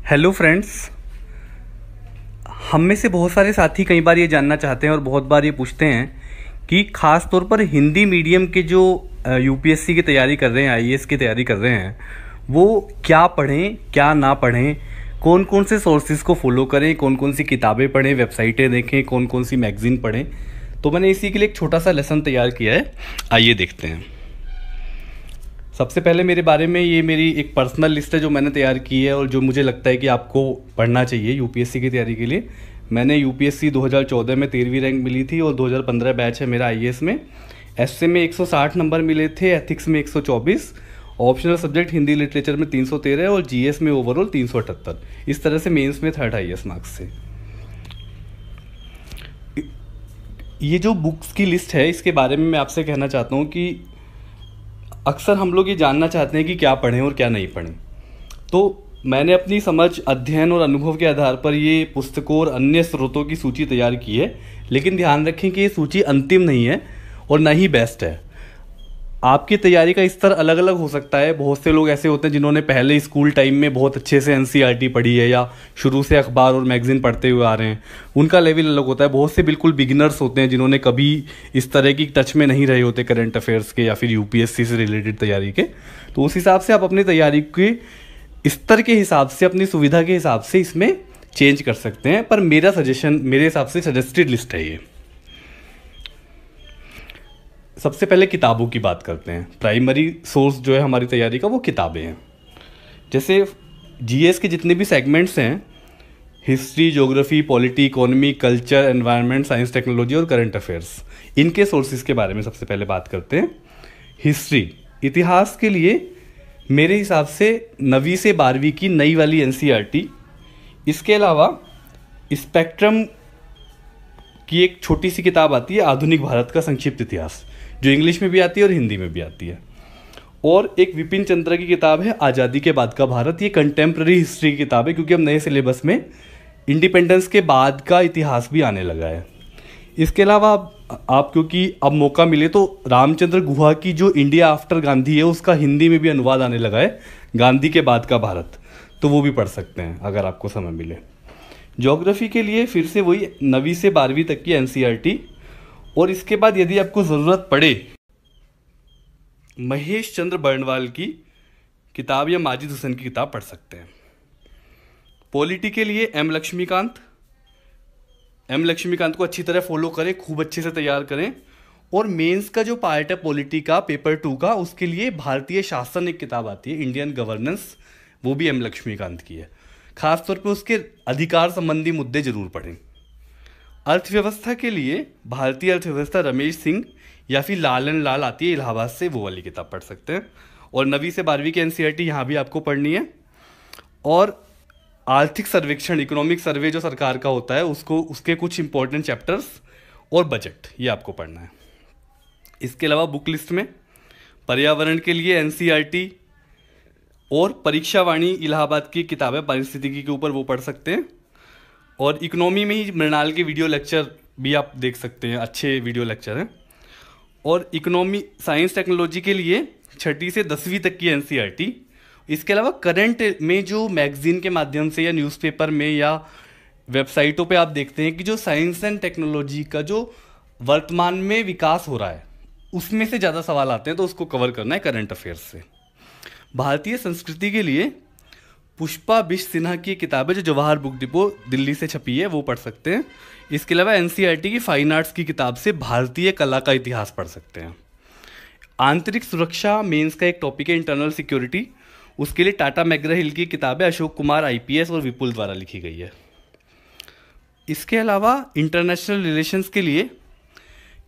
Hello friends. हम में से बहुत सारे साथी कई बार ये जानना चाहते हैं और बहुत बार ये पूछते हैं कि ख़ास तौर पर हिंदी मीडियम के जो यूपीएससी की तैयारी कर रहे हैं, आईएएस की तैयारी कर रहे हैं, वो क्या पढ़ें क्या ना पढ़ें, कौन कौन से सोर्सेज को फॉलो करें, कौन कौन सी किताबें पढ़ें, वेबसाइटें देखें, कौन कौन सी मैगज़ीन पढ़ें। तो मैंने इसी के लिए एक छोटा सा लेसन तैयार किया है, आइए देखते हैं। सबसे पहले मेरे बारे में ये मेरी एक पर्सनल लिस्ट है जो मैंने तैयार की है और जो मुझे लगता है कि आपको पढ़ना चाहिए यूपीएससी की तैयारी के लिए। मैंने यूपीएससी 2014 में 13वीं रैंक मिली थी और 2015 बैच है मेरा आईएएस में। एसए में 160 नंबर मिले थे, एथिक्स में 124, ऑप्शनल सब्जेक्ट हिंदी लिटरेचर में 313 और जीएस में ओवरऑल 378। इस तरह से मेंस में थर्ड हाईएस्ट मार्क्स से। ये जो बुक्स की लिस्ट है इसके बारे में मैं आपसे कहना चाहता हूँ कि अक्सर हम लोग ये जानना चाहते हैं कि क्या पढ़ें और क्या नहीं पढ़ें। तो मैंने अपनी समझ, अध्ययन और अनुभव के आधार पर ये पुस्तकों और अन्य स्रोतों की सूची तैयार की है, लेकिन ध्यान रखें कि ये सूची अंतिम नहीं है और ना ही बेस्ट है। आपकी तैयारी का स्तर अलग अलग हो सकता है। बहुत से लोग ऐसे होते हैं जिन्होंने पहले स्कूल टाइम में बहुत अच्छे से एनसीईआरटी पढ़ी है या शुरू से अखबार और मैगज़ीन पढ़ते हुए आ रहे हैं, उनका लेवल अलग होता है। बहुत से बिल्कुल बिगिनर्स होते हैं जिन्होंने कभी इस तरह की टच में नहीं रहे होते करंट अफेयर्स के या फिर यूपीएससी से रिलेटेड तैयारी के। तो उस हिसाब से आप अपनी तैयारी के स्तर के हिसाब से, अपनी सुविधा के हिसाब से इसमें चेंज कर सकते हैं। पर मेरा सजेशन, मेरे हिसाब से सजेस्टेड लिस्ट है ये। सबसे पहले किताबों की बात करते हैं। प्राइमरी सोर्स जो है हमारी तैयारी का वो किताबें हैं। जैसे जीएस के जितने भी सेगमेंट्स हैं, history, geography, polity, economy, culture, environment, science, technology और करंट अफेयर्स, इनके सोर्सेज के बारे में सबसे पहले बात करते हैं। हिस्ट्री, इतिहास के लिए मेरे हिसाब से 9वीं से 12वीं की नई वाली एनसीईआरटी। इसके अलावा स्पेक्ट्रम की एक छोटी सी किताब आती है, आधुनिक भारत का संक्षिप्त इतिहास, जो इंग्लिश में भी आती है और हिंदी में भी आती है। और एक विपिन चंद्रा की किताब है, आज़ादी के बाद का भारत। ये कंटेम्प्रेरी हिस्ट्री की किताब है क्योंकि अब नए सिलेबस में इंडिपेंडेंस के बाद का इतिहास भी आने लगा है। इसके अलावा आप क्योंकि अब मौका मिले तो रामचंद्र गुहा की जो इंडिया आफ्टर गांधी है उसका हिंदी में भी अनुवाद आने लगा है, गांधी के बाद का भारत, तो वो भी पढ़ सकते हैं अगर आपको समय मिले। ज्योग्राफी के लिए फिर से वही 9वीं से 12वीं तक की एनसीईआरटी। और इसके बाद यदि आपको ज़रूरत पड़े महेश चंद्र बर्णवाल की किताब या माजिद हुसैन की किताब पढ़ सकते हैं। पॉलिटी के लिए एम लक्ष्मीकांत को अच्छी तरह फॉलो करें, खूब अच्छे से तैयार करें। और मेंस का जो पार्ट है पॉलिटी का, पेपर 2 का, उसके लिए भारतीय शासन एक किताब आती है, इंडियन गवर्नेंस, वो भी एम लक्ष्मीकांत की है। खासतौर पे उसके अधिकार संबंधी मुद्दे जरूर पढ़ें। अर्थव्यवस्था के लिए भारतीय अर्थव्यवस्था रमेश सिंह या फिर लालन लाल आती है इलाहाबाद से, वो वाली किताब पढ़ सकते हैं। और 9वीं से 12वीं की एनसीईआरटी यहाँ भी आपको पढ़नी है। और आर्थिक सर्वेक्षण, इकोनॉमिक सर्वे जो सरकार का होता है, उसके कुछ इंपॉर्टेंट चैप्टर्स और बजट, ये आपको पढ़ना है। इसके अलावा बुक लिस्ट में पर्यावरण के लिए एनसीईआरटी और परीक्षा वाणी इलाहाबाद की किताब है पारिस्थितिकी के ऊपर, वो पढ़ सकते हैं। और इकोनॉमी में ही मृणाल के वीडियो लेक्चर भी आप देख सकते हैं, अच्छे वीडियो लेक्चर हैं। और इकोनॉमी, साइंस, टेक्नोलॉजी के लिए 6ठी से 10वीं तक की एनसीईआरटी। इसके अलावा करंट में जो मैगजीन के माध्यम से या न्यूज़पेपर में या वेबसाइटों पे आप देखते हैं कि जो साइंस एंड टेक्नोलॉजी का जो वर्तमान में विकास हो रहा है उसमें से ज़्यादा सवाल आते हैं, तो उसको कवर करना है करंट अफेयर्स से। भारतीय संस्कृति के लिए पुष्पा बिश्व सिन्हा की किताब है जो जवाहर बुक डिपो दिल्ली से छपी है, वो पढ़ सकते हैं। इसके अलावा एनसीईआरटी की फाइन आर्ट्स की किताब से भारतीय कला का इतिहास पढ़ सकते हैं। आंतरिक सुरक्षा मेंस का एक टॉपिक है, इंटरनल सिक्योरिटी, उसके लिए टाटा मैकग्रा हिल की किताब है, अशोक कुमार आईपीएस और विपुल द्वारा लिखी गई है। इसके अलावा इंटरनेशनल रिलेशंस के लिए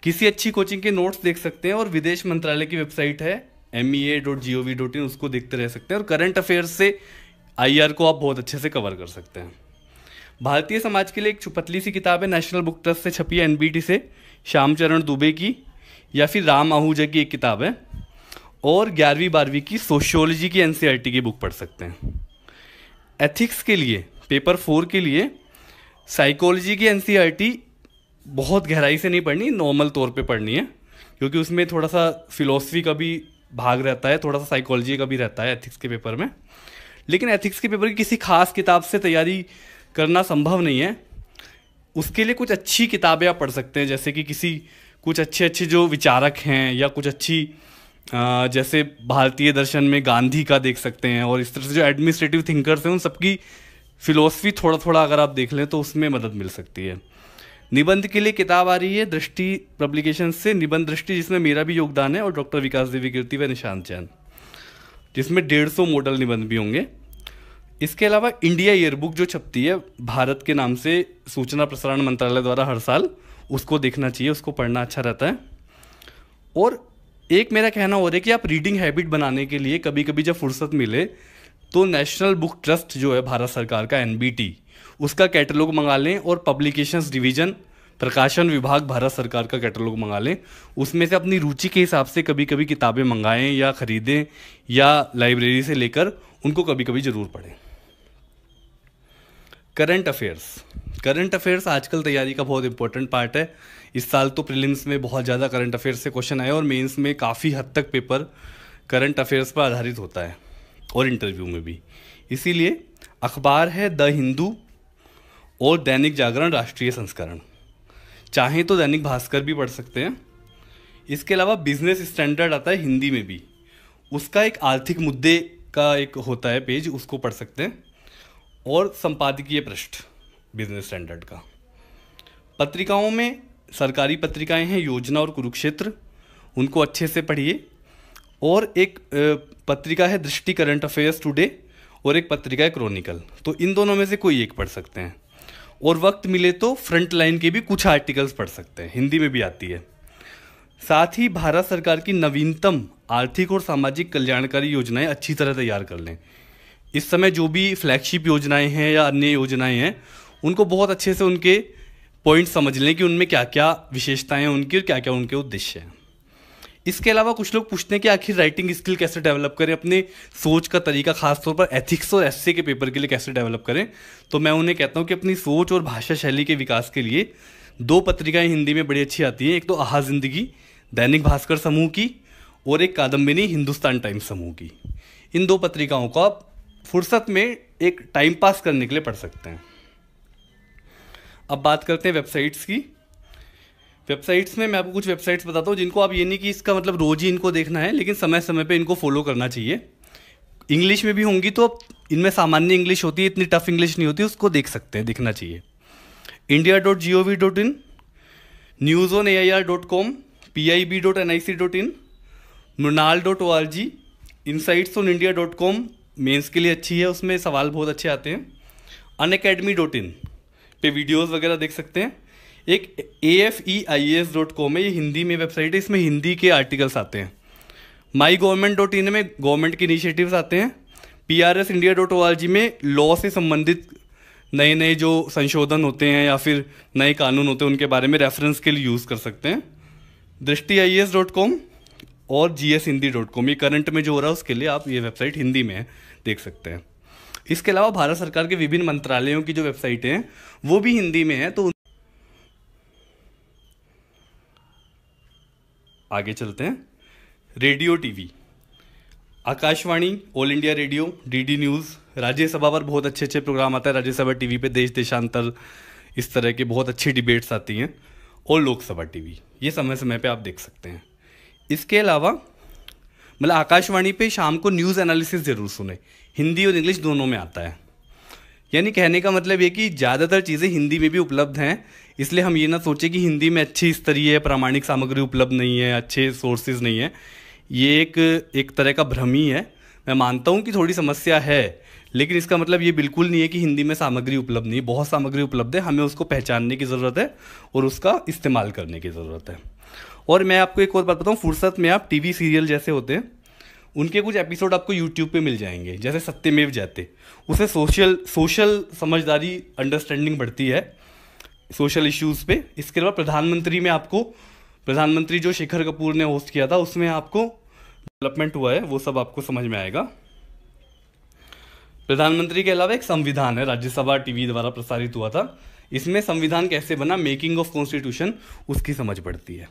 किसी अच्छी कोचिंग के नोट्स देख सकते हैं और विदेश मंत्रालय की वेबसाइट है mea.gov.in, उसको देखते रह सकते हैं। और करंट अफेयर्स से आईआर को आप बहुत अच्छे से कवर कर सकते हैं। भारतीय समाज के लिए एक पतली सी किताब है, नेशनल बुक ट्रस्ट से छपी है, एनबीटी से, श्यामचरण दुबे की, या फिर राम आहूजा की एक किताब है। और 11वीं 12वीं की सोशियोलॉजी की एनसीईआरटी की बुक पढ़ सकते हैं। एथिक्स के लिए पेपर 4 के लिए साइकोलॉजी की एनसीईआरटी बहुत गहराई से नहीं पढ़नी, नॉर्मल तौर पे पढ़नी है, क्योंकि उसमें थोड़ा सा फिलॉसफी का भी भाग रहता है, थोड़ा सा साइकोलॉजी का भी रहता है एथिक्स के पेपर में। लेकिन एथिक्स के पेपर की किसी खास किताब से तैयारी करना संभव नहीं है। उसके लिए कुछ अच्छी किताबें आप पढ़ सकते हैं, जैसे कि कुछ अच्छे जो विचारक हैं, या कुछ अच्छी जैसे भारतीय दर्शन में गांधी का देख सकते हैं, और इस तरह से जो एडमिनिस्ट्रेटिव थिंकर्स हैं उन सबकी फिलोसफी थोड़ा थोड़ा अगर आप देख लें तो उसमें मदद मिल सकती है। निबंध के लिए किताब आ रही है दृष्टि पब्लिकेशन से, निबंध दृष्टि, जिसमें मेरा भी योगदान है और डॉक्टर विकास देवी कीर्ति व निशांत जैन, जिसमें 150 मॉडल निबंध भी होंगे। इसके अलावा इंडिया ईयरबुक जो छपती है भारत के नाम से सूचना प्रसारण मंत्रालय द्वारा हर साल, उसको देखना चाहिए, उसको पढ़ना अच्छा रहता है। और एक मेरा कहना हो रहा है कि आप रीडिंग हैबिट बनाने के लिए कभी कभी जब फुर्सत मिले तो नेशनल बुक ट्रस्ट जो है भारत सरकार का, NBT, उसका कैटलॉग मंगा लें, और पब्लिकेशंस डिवीज़न, प्रकाशन विभाग भारत सरकार का कैटलॉग मंगा लें। उसमें से अपनी रुचि के हिसाब से कभी कभी किताबें मंगाएं या ख़रीदें, या लाइब्रेरी से लेकर उनको कभी कभी ज़रूर पढ़ें। करंट अफेयर्स आजकल तैयारी का बहुत इंपॉर्टेंट पार्ट है। इस साल तो प्रीलिम्स में बहुत ज़्यादा करंट अफेयर्स से क्वेश्चन आए, और मेंस में काफ़ी हद तक पेपर करंट अफेयर्स पर आधारित होता है, और इंटरव्यू में भी। इसीलिए अखबार है द हिंदू और दैनिक जागरण राष्ट्रीय संस्करण, चाहें तो दैनिक भास्कर भी पढ़ सकते हैं। इसके अलावा बिजनेस स्टैंडर्ड आता है हिंदी में भी, उसका एक आर्थिक मुद्दे का एक होता है पेज, उसको पढ़ सकते हैं। और संपादकीय पृष्ठ बिजनेस स्टैंडर्ड का। पत्रिकाओं में सरकारी पत्रिकाएं हैं योजना और कुरुक्षेत्र, उनको अच्छे से पढ़िए। और एक पत्रिका है दृष्टि करंट अफेयर्स टुडे, और एक पत्रिका है क्रॉनिकल, तो इन दोनों में से कोई एक पढ़ सकते हैं। और वक्त मिले तो फ्रंट लाइन के भी कुछ आर्टिकल्स पढ़ सकते हैं, हिंदी में भी आती है। साथ ही भारत सरकार की नवीनतम आर्थिक और सामाजिक कल्याणकारी योजनाएं अच्छी तरह तैयार कर लें। इस समय जो भी फ्लैगशिप योजनाएं हैं या अन्य योजनाएं हैं, उनको बहुत अच्छे से उनके पॉइंट समझ लें कि उनमें क्या क्या विशेषताएं हैं उनकी, और क्या क्या उनके उद्देश्य हैं। इसके अलावा कुछ लोग पूछते हैं कि आखिर राइटिंग स्किल कैसे डेवलप करें, अपने सोच का तरीका खासतौर पर एथिक्स और एस्से के पेपर के लिए कैसे डेवलप करें। तो मैं उन्हें कहता हूं कि अपनी सोच और भाषा शैली के विकास के लिए 2 पत्रिकाएं हिंदी में बड़ी अच्छी आती हैं। एक तो आहा जिंदगी दैनिक भास्कर समूह की, और एक कादम्बिनी हिंदुस्तान टाइम्स समूह की। इन 2 पत्रिकाओं को आप फुर्सत में एक टाइम पास करने के लिए पढ़ सकते हैं। अब बात करते हैं वेबसाइट्स की। वेबसाइट्स में मैं आपको कुछ वेबसाइट्स बताता हूँ जिनको आप, ये नहीं कि इसका मतलब रोज ही इनको देखना है, लेकिन समय समय पे इनको फॉलो करना चाहिए। इंग्लिश में भी होंगी तो इनमें सामान्य इंग्लिश होती है, इतनी टफ इंग्लिश नहीं होती, उसको देख सकते हैं, देखना चाहिए। india.gov.in, newsonair.com, pib.nic.in, mrunal.org, insightsonindia.com mains के लिए अच्छी है, उसमें सवाल बहुत अच्छे आते हैं। unacademy.in पे वीडियोस वगैरह देख सकते हैं। एक AFEIAS.com है, ये हिंदी में वेबसाइट है, इसमें हिंदी के आर्टिकल्स आते हैं। mygovernment.in में गवर्नमेंट के इनिशिएटिव्स आते हैं। prsindia.org में लॉ से संबंधित नए नए जो संशोधन होते हैं या फिर नए कानून होते हैं उनके बारे में रेफरेंस के लिए यूज़ कर सकते हैं। दृष्टि.IAS.com और GSHindi.com, ये करंट में जो हो रहा है उसके लिए आप ये वेबसाइट हिंदी में देख सकते हैं। इसके अलावा भारत सरकार के विभिन्न मंत्रालयों की जो वेबसाइटें हैं वो भी हिंदी में है। तो आगे चलते हैं। Radio TV, Akashvani, all India radio, DD news, Rajya Sabha पर बहुत अच्छे अच्छे प्रोग्राम आता है। राज्यसभा टीवी पे देश देशांतर इस तरह के बहुत अच्छी डिबेट्स आती हैं। और लोकसभा टीवी, ये समय समय पे आप देख सकते हैं। इसके अलावा मतलब आकाशवाणी पे शाम को न्यूज़ एनालिसिस ज़रूर सुने, हिंदी और इंग्लिश दोनों में आता है। यानी कहने का मतलब ये कि ज़्यादातर चीज़ें हिंदी में भी उपलब्ध हैं, इसलिए हम ये ना सोचें कि हिंदी में अच्छी स्तरीय प्रामाणिक सामग्री उपलब्ध नहीं है, अच्छे सोर्सेज नहीं है। ये एक तरह का भ्रम ही है। मैं मानता हूँ कि थोड़ी समस्या है, लेकिन इसका मतलब ये बिल्कुल नहीं है कि हिंदी में सामग्री उपलब्ध नहीं। बहुत सामग्री उपलब्ध है, हमें उसको पहचानने की ज़रूरत है और उसका इस्तेमाल करने की ज़रूरत है। और मैं आपको एक और बात बताऊँ, फुर्सत में आप टीवी सीरियल जैसे होते हैं उनके कुछ एपिसोड आपको यूट्यूब पे मिल जाएंगे, जैसे सत्यमेव जयते। उससे सोशल समझदारी, अंडरस्टैंडिंग बढ़ती है सोशल इश्यूज़ पे। इसके अलावा प्रधानमंत्री में आपको, प्रधानमंत्री जो शेखर कपूर ने होस्ट किया था उसमें आपको डेवलपमेंट हुआ है, वो सब आपको समझ में आएगा। प्रधानमंत्री के अलावा एक संविधान है, राज्यसभा टीवी द्वारा प्रसारित हुआ था। इसमें संविधान कैसे बना, मेकिंग ऑफ कॉन्स्टिट्यूशन, उसकी समझ पड़ती है।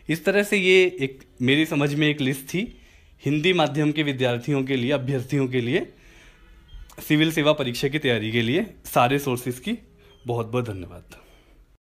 इस तरह से ये एक मेरी समझ में एक लिस्ट थी हिंदी माध्यम के विद्यार्थियों के लिए, अभ्यर्थियों के लिए, सिविल सेवा परीक्षा की तैयारी के लिए सारे सोर्सेज की बहुत बहुत धन्यवाद।